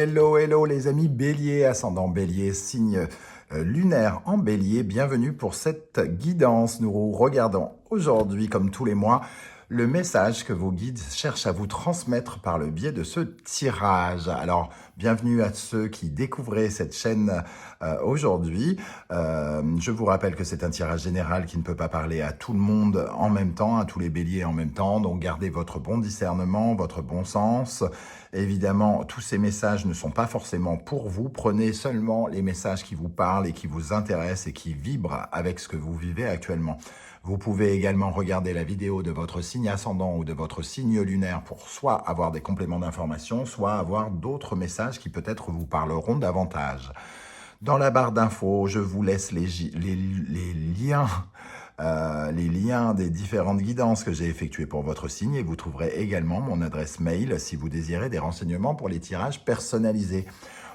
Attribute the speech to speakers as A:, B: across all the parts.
A: Hello, hello les amis Bélier, ascendant Bélier, signe lunaire en Bélier. Bienvenue pour cette guidance. Nous regardons aujourd'hui, comme tous les mois, le message que vos guides cherchent à vous transmettre par le biais de ce tirage. Alors, bienvenue à ceux qui découvraient cette chaîne aujourd'hui. Je vous rappelle que c'est un tirage général qui ne peut pas parler à tout le monde en même temps, à tous les béliers en même temps. Donc, gardez votre bon discernement, votre bon sens. Évidemment, tous ces messages ne sont pas forcément pour vous. Prenez seulement les messages qui vous parlent et qui vous intéressent et qui vibrent avec ce que vous vivez actuellement. Vous pouvez également regarder la vidéo de votre signe ascendant ou de votre signe lunaire pour soit avoir des compléments d'information, soit avoir d'autres messages qui peut-être vous parleront davantage. Dans la barre d'infos, je vous laisse les liens des différentes guidances que j'ai effectuées pour votre signe et vous trouverez également mon adresse mail si vous désirez des renseignements pour les tirages personnalisés.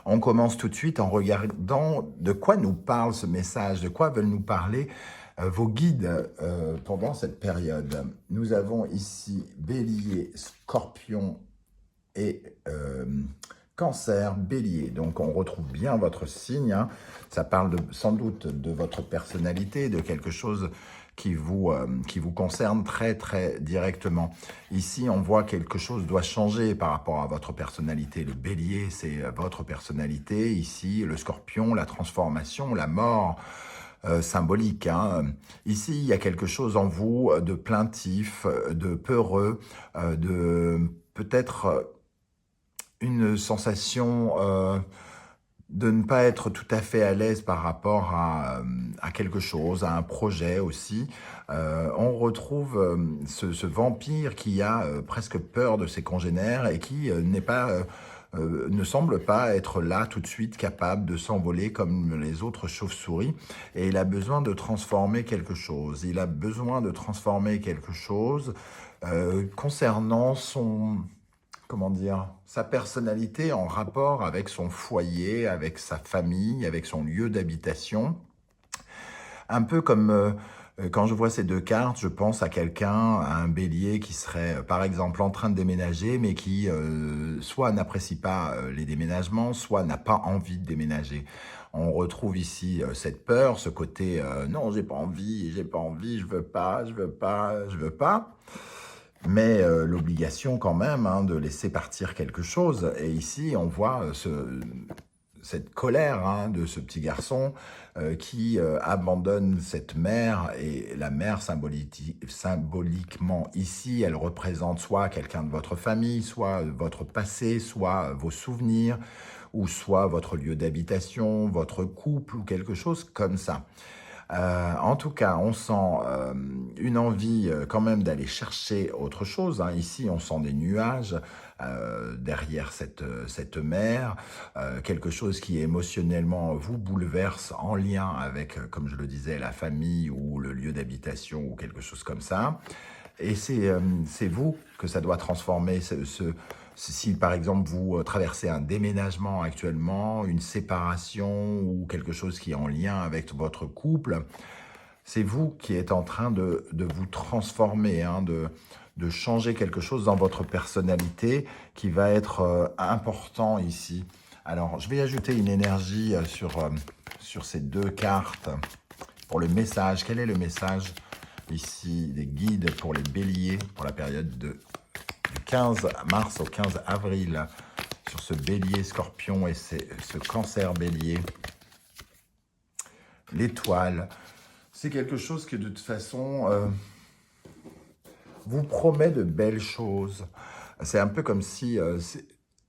A: On commence tout de suite en regardant de quoi nous parle ce message, de quoi veulent nous parler vos guides pendant cette période. Nous avons ici Bélier, Scorpion et Cancer, Bélier. Donc on retrouve bien votre signe. Hein. Ça parle sans doute de votre personnalité, de quelque chose qui vous concerne très très directement. Ici, on voit quelque chose doit changer par rapport à votre personnalité. Le Bélier, c'est votre personnalité. Ici, le Scorpion, la transformation, la mort. Symbolique. Hein. Ici, il y a quelque chose en vous de plaintif, de peureux, de peut-être une sensation de ne pas être tout à fait à l'aise par rapport à quelque chose, à un projet aussi. On retrouve ce vampire qui a presque peur de ses congénères et qui ne semble pas être là tout de suite capable de s'envoler comme les autres chauves-souris. Et il a besoin de transformer quelque chose. Il a besoin de transformer quelque chose concernant sa personnalité en rapport avec son foyer, avec sa famille, avec son lieu d'habitation. Un peu comme quand je vois ces deux cartes, je pense à quelqu'un, à un bélier qui serait par exemple en train de déménager, mais qui soit n'apprécie pas les déménagements, soit n'a pas envie de déménager. On retrouve ici cette peur, ce côté non, j'ai pas envie, je veux pas, je veux pas, je veux pas. Mais l'obligation quand même hein, de laisser partir quelque chose. Et ici, on voit cette colère hein, de ce petit garçon qui abandonne cette mère. Et la mère, symboliquement ici, elle représente soit quelqu'un de votre famille, soit votre passé, soit vos souvenirs, ou soit votre lieu d'habitation, votre couple, ou quelque chose comme ça. En tout cas, on sent une envie quand même d'aller chercher autre chose. Hein. Ici, on sent des nuages derrière cette mer, quelque chose qui émotionnellement vous bouleverse en lien avec, comme je le disais, la famille ou le lieu d'habitation ou quelque chose comme ça. Et c'est vous que ça doit transformer. Si par exemple vous traversez un déménagement actuellement, une séparation ou quelque chose qui est en lien avec votre couple, c'est vous qui êtes en train de vous transformer, hein, de changer quelque chose dans votre personnalité qui va être important ici. Alors, je vais ajouter une énergie sur ces deux cartes pour le message. Quel est le message ici des guides pour les béliers pour la période du 15 mars au 15 avril sur ce bélier scorpion et ce cancer bélier? L'étoile, c'est quelque chose que de toute façon vous promet de belles choses. C'est un peu comme si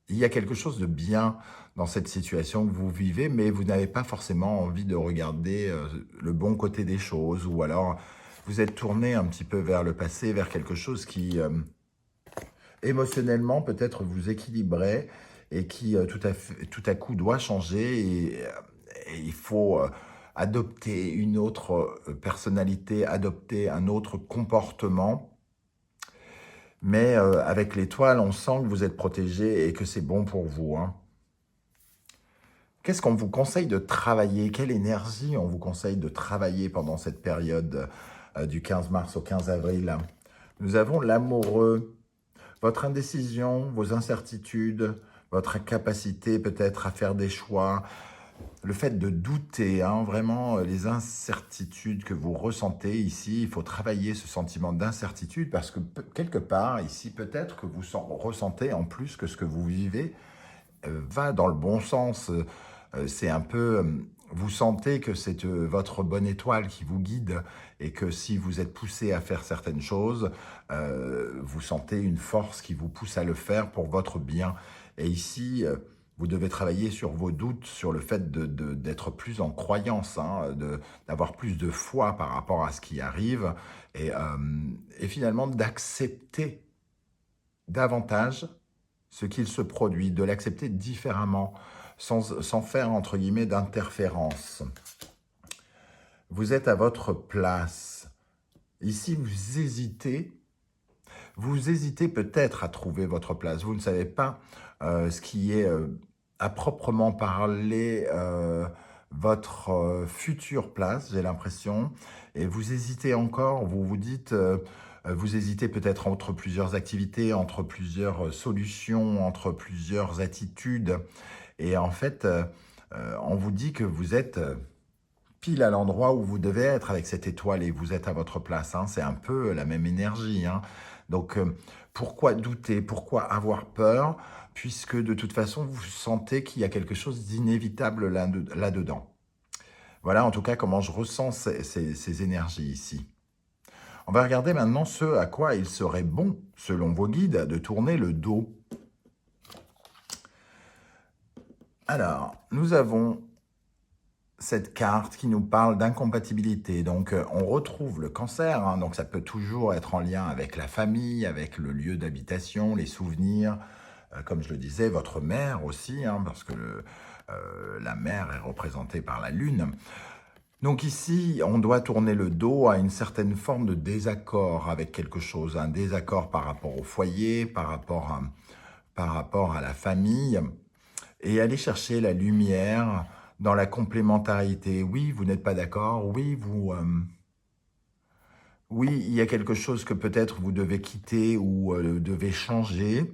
A: il y a quelque chose de bien dans cette situation que vous vivez, mais vous n'avez pas forcément envie de regarder le bon côté des choses, ou alors vous êtes tourné un petit peu vers le passé, vers quelque chose qui émotionnellement peut-être vous équilibrait et qui tout à coup doit changer et il faut adopter une autre personnalité, adopter un autre comportement. Mais avec l'étoile, on sent que vous êtes protégé et que c'est bon pour vous. Hein. Qu'est-ce qu'on vous conseille de travailler? Quelle énergie on vous conseille de travailler pendant cette période du 15 mars au 15 avril? Nous avons l'amoureux, votre indécision, vos incertitudes, votre incapacité peut-être à faire des choix, le fait de douter, hein, vraiment les incertitudes que vous ressentez ici, il faut travailler ce sentiment d'incertitude parce que quelque part ici, peut-être que vous ressentez en plus que ce que vous vivez va dans le bon sens. C'est un peu, vous sentez que c'est votre bonne étoile qui vous guide et que si vous êtes poussé à faire certaines choses, vous sentez une force qui vous pousse à le faire pour votre bien. Et ici, vous devez travailler sur vos doutes, sur le fait d'être plus en croyance, hein, d'avoir plus de foi par rapport à ce qui arrive et finalement d'accepter davantage ce qu'il se produit, de l'accepter différemment, sans faire, entre guillemets, d'interférence. Vous êtes à votre place. Ici, vous hésitez peut-être à trouver votre place. Vous ne savez pas ce qui est, à proprement parler, votre future place, j'ai l'impression. Et vous hésitez encore, vous vous dites, vous hésitez peut-être entre plusieurs activités, entre plusieurs solutions, entre plusieurs attitudes. Et en fait, on vous dit que vous êtes pile à l'endroit où vous devez être avec cette étoile et vous êtes à votre place, hein. C'est un peu la même énergie, hein. Donc, pourquoi douter? Pourquoi avoir peur? Puisque de toute façon, vous sentez qu'il y a quelque chose d'inévitable là-dedans. Voilà en tout cas comment je ressens ces énergies ici. On va regarder maintenant ce à quoi il serait bon, selon vos guides, de tourner le dos. Alors, nous avons cette carte qui nous parle d'incompatibilité. Donc, on retrouve le cancer, hein, donc ça peut toujours être en lien avec la famille, avec le lieu d'habitation, les souvenirs, comme je le disais, votre mère aussi, hein, parce que la mère est représentée par la lune. Donc ici, on doit tourner le dos à une certaine forme de désaccord avec quelque chose, un désaccord par rapport au foyer, par rapport à la famille, et aller chercher la lumière dans la complémentarité. Oui, vous n'êtes pas d'accord, oui, oui, il y a quelque chose que peut-être vous devez quitter ou devez changer,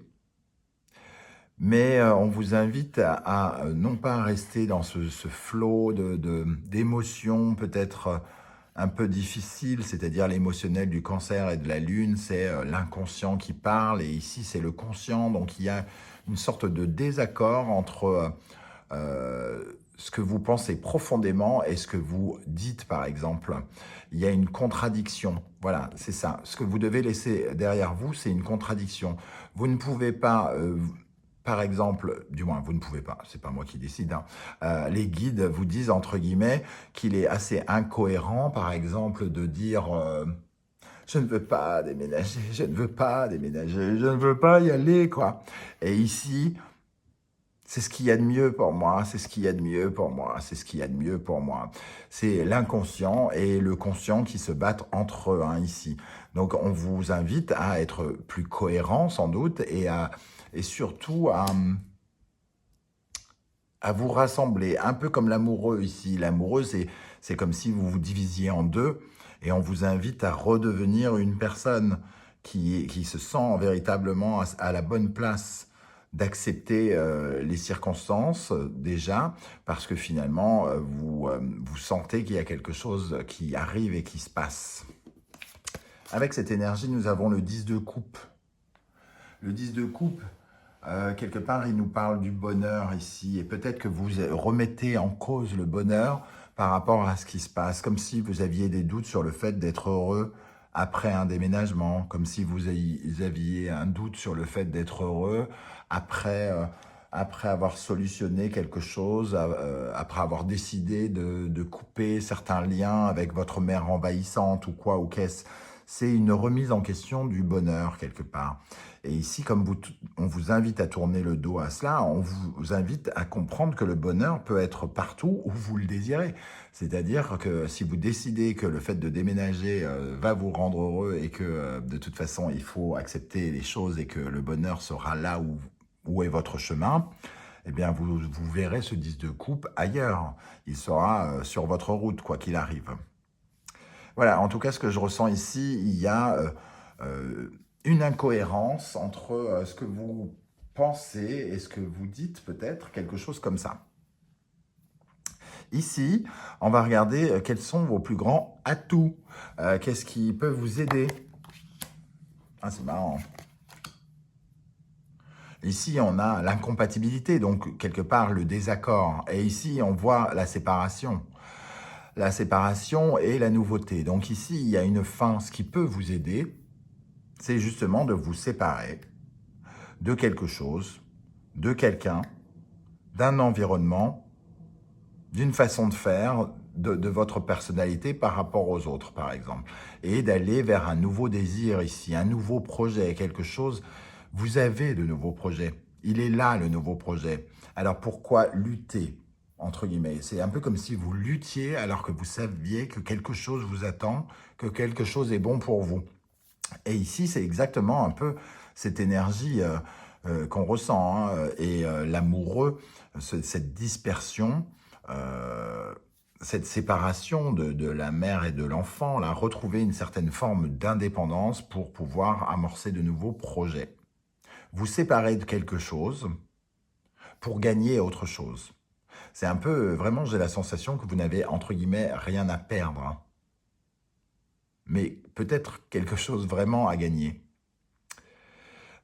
A: mais on vous invite non pas à rester dans ce flot d'émotions peut-être un peu difficiles, c'est-à-dire l'émotionnel du cancer et de la lune, c'est l'inconscient qui parle, et ici c'est le conscient, donc il y a une sorte de désaccord entre ce que vous pensez profondément et ce que vous dites, par exemple. Il y a une contradiction. Voilà, c'est ça. Ce que vous devez laisser derrière vous, c'est une contradiction. Vous ne pouvez pas, par exemple, du moins, vous ne pouvez pas, c'est pas moi qui décide, hein. Les guides vous disent, entre guillemets, qu'il est assez incohérent, par exemple, de dire je ne veux pas déménager, je ne veux pas déménager, je ne veux pas y aller, quoi. Et ici, c'est ce qu'il y a de mieux pour moi, c'est ce qu'il y a de mieux pour moi, c'est ce qu'il y a de mieux pour moi. C'est l'inconscient et le conscient qui se battent entre eux, hein, ici. Donc, on vous invite à être plus cohérent, sans doute, et surtout à vous rassembler, un peu comme l'amoureux ici. L'amoureux, c'est comme si vous vous divisiez en deux, et on vous invite à redevenir une personne qui se sent véritablement à la bonne place, d'accepter les circonstances déjà, parce que finalement, vous sentez qu'il y a quelque chose qui arrive et qui se passe. Avec cette énergie, nous avons le 10 de coupe. Le 10 de coupe, quelque part, il nous parle du bonheur ici, et peut-être que vous remettez en cause le bonheur par rapport à ce qui se passe, comme si vous aviez des doutes sur le fait d'être heureux après un déménagement, comme si vous aviez un doute sur le fait d'être heureux après avoir solutionné quelque chose, après avoir décidé de couper certains liens avec votre mère envahissante ou quoi, ou qu'est-ce. C'est une remise en question du bonheur quelque part. Et ici, comme on vous invite à tourner le dos à cela, on vous invite à comprendre que le bonheur peut être partout où vous le désirez. C'est-à-dire que si vous décidez que le fait de déménager va vous rendre heureux et que de toute façon, il faut accepter les choses et que le bonheur sera là où est votre chemin, eh bien, vous verrez ce 10 de coupe ailleurs. Il sera sur votre route, quoi qu'il arrive. Voilà, en tout cas, ce que je ressens ici, il y a une incohérence entre ce que vous pensez et ce que vous dites peut-être quelque chose comme ça. Ici, on va regarder quels sont vos plus grands atouts. Qu'est-ce qui peut vous aider? Ah, c'est marrant. Ici, on a l'incompatibilité, donc quelque part le désaccord. Et ici, on voit la séparation. La séparation et la nouveauté. Donc ici, il y a une fin. Ce qui peut vous aider, c'est justement de vous séparer de quelque chose, de quelqu'un, d'un environnement, d'une façon de faire, de votre personnalité par rapport aux autres, par exemple. Et d'aller vers un nouveau désir ici, un nouveau projet, quelque chose. Vous avez de nouveaux projets. Il est là, le nouveau projet. Alors pourquoi lutter, entre guillemets? C'est un peu comme si vous luttiez alors que vous saviez que quelque chose vous attend, que quelque chose est bon pour vous. Et ici, c'est exactement un peu cette énergie qu'on ressent, hein, et l'amoureux, cette dispersion, cette séparation de la mère et de l'enfant, là, retrouver une certaine forme d'indépendance pour pouvoir amorcer de nouveaux projets. Vous séparez de quelque chose pour gagner autre chose. C'est un peu, vraiment, j'ai la sensation que vous n'avez, entre guillemets, rien à perdre, hein, mais peut-être quelque chose vraiment à gagner.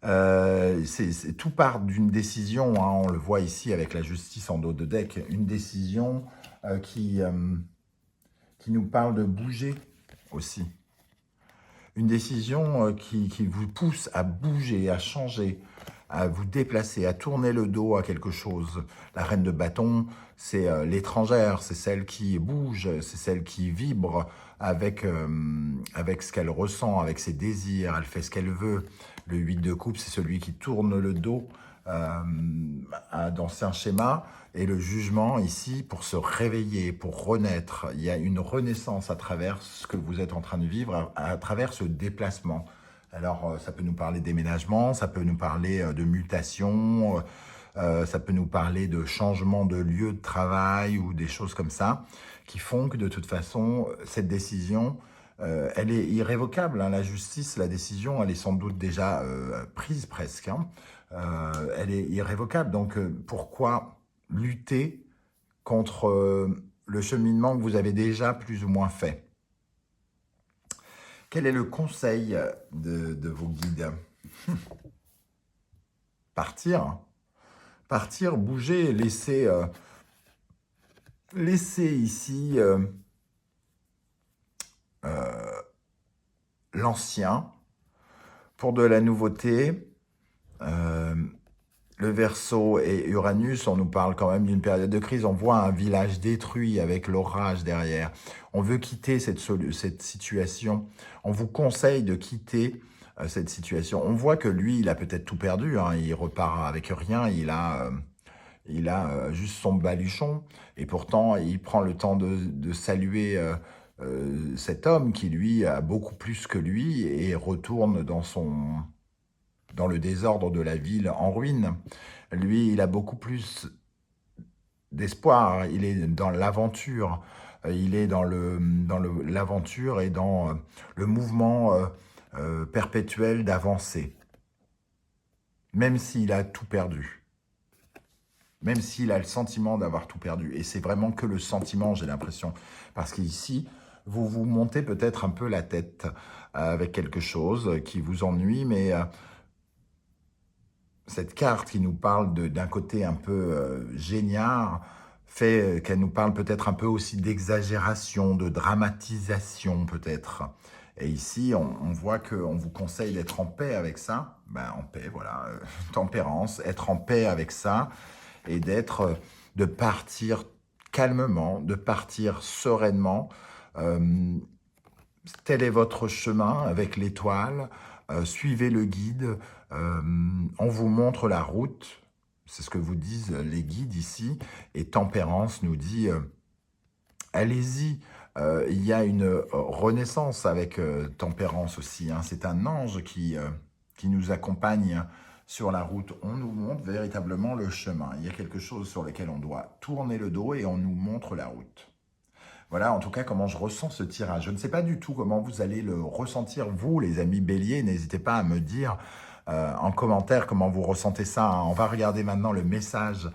A: Tout part d'une décision, hein, on le voit ici avec la justice en dos de deck, une décision qui nous parle de bouger aussi. Une décision qui vous pousse à bouger, à changer, à vous déplacer, à tourner le dos à quelque chose. La reine de bâton, c'est l'étrangère, c'est celle qui bouge, c'est celle qui vibre avec ce qu'elle ressent, avec ses désirs, elle fait ce qu'elle veut. Le 8 de coupe, c'est celui qui tourne le dos à d'anciens schémas. Et le jugement, ici, pour se réveiller, pour renaître. Il y a une renaissance à travers ce que vous êtes en train de vivre, à travers ce déplacement. Alors, ça peut nous parler de déménagement, ça peut nous parler de mutation, ça peut nous parler de changement de lieu de travail ou des choses comme ça, qui font que de toute façon, cette décision, elle est irrévocable, hein. La justice, la décision, elle est sans doute déjà prise presque, hein. Elle est irrévocable. Donc, pourquoi lutter contre le cheminement que vous avez déjà plus ou moins fait? Quel est le conseil de vos guides? Partir. Partir, bouger, laisser ici l'ancien pour de la nouveauté. Le Verseau et Uranus, on nous parle quand même d'une période de crise. On voit un village détruit avec l'orage derrière. On veut quitter cette situation. On vous conseille de quitter cette situation. On voit que lui, il a peut-être tout perdu, hein. Il repart avec rien. Il a juste son baluchon. Et pourtant, il prend le temps de saluer cet homme qui, lui, a beaucoup plus que lui et retourne dans le désordre de la ville en ruine. Lui, il a beaucoup plus d'espoir, il est dans l'aventure, il est dans l'aventure et dans le mouvement perpétuel d'avancer, même s'il a tout perdu, même s'il a le sentiment d'avoir tout perdu. Et c'est vraiment que le sentiment, j'ai l'impression, parce qu'ici, vous vous montez peut-être un peu la tête avec quelque chose qui vous ennuie, mais cette carte qui nous parle d'un côté un peu génial fait qu'elle nous parle peut-être un peu aussi d'exagération, de dramatisation peut-être. Et ici, on voit qu'on vous conseille d'être en paix avec ça. Ben, en paix, voilà, tempérance, être en paix avec ça et de partir calmement, de partir sereinement. Tel est votre chemin avec l'étoile. Suivez le guide. On vous montre la route. C'est ce que vous disent les guides ici. Et Tempérance nous dit, allez-y. Il y a une renaissance avec Tempérance aussi, hein. C'est un ange qui nous accompagne sur la route. On nous montre véritablement le chemin. Il y a quelque chose sur lequel on doit tourner le dos et on nous montre la route. Voilà, en tout cas, comment je ressens ce tirage. Je ne sais pas du tout comment vous allez le ressentir, vous, les amis béliers. N'hésitez pas à me dire en commentaire comment vous ressentez ça. Hein. On va regarder maintenant le message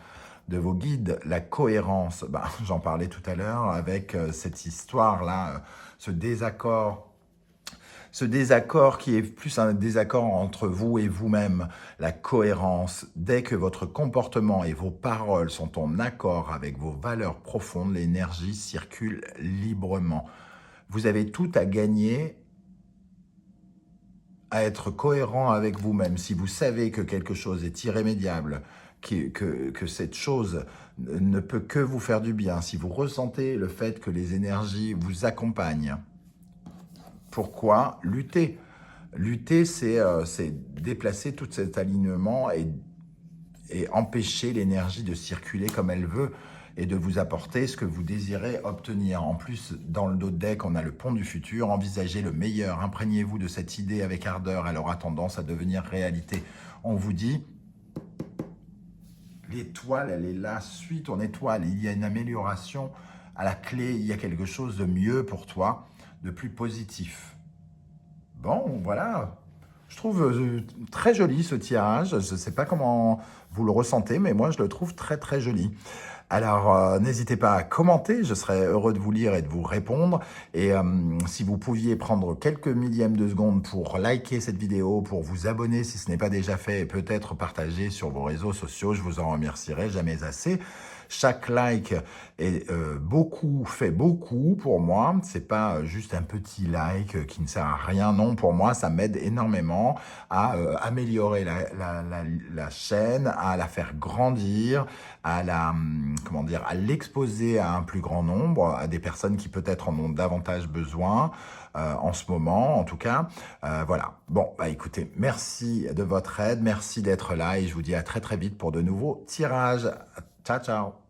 A: de vos guides, la cohérence. Ben, j'en parlais tout à l'heure avec cette histoire-là, ce désaccord qui est plus un désaccord entre vous et vous-même, la cohérence. Dès que votre comportement et vos paroles sont en accord avec vos valeurs profondes, l'énergie circule librement. Vous avez tout à gagner à être cohérent avec vous-même. Si vous savez que quelque chose est irrémédiable, que cette chose ne peut que vous faire du bien, si vous ressentez le fait que les énergies vous accompagnent, pourquoi lutter? Lutter, c'est déplacer tout cet alignement et empêcher l'énergie de circuler comme elle veut et de vous apporter ce que vous désirez obtenir. En plus, dans le dos de deck, on a le pont du futur. Envisagez le meilleur. Imprégnez-vous de cette idée avec ardeur. Elle aura tendance à devenir réalité. On vous dit, l'étoile, elle est là. Suis ton étoile. Il y a une amélioration à la clé. Il y a quelque chose de mieux pour toi, de plus positif. Bon, voilà. Je trouve très joli ce tirage. Je ne sais pas comment vous le ressentez, mais moi, je le trouve très, très joli. Alors, n'hésitez pas à commenter. Je serais heureux de vous lire et de vous répondre. Et si vous pouviez prendre quelques millièmes de seconde pour liker cette vidéo, pour vous abonner si ce n'est pas déjà fait, et peut-être partager sur vos réseaux sociaux, je vous en remercierai jamais assez. Chaque like est fait beaucoup pour moi. C'est pas juste un petit like qui ne sert à rien. Non, pour moi, ça m'aide énormément à améliorer la chaîne, à la faire grandir, à à l'exposer à un plus grand nombre, à des personnes qui peut-être en ont davantage besoin en ce moment, en tout cas. Voilà. Bon, bah écoutez, merci de votre aide, merci d'être là et je vous dis à très très vite pour de nouveaux tirages. Ciao, ciao.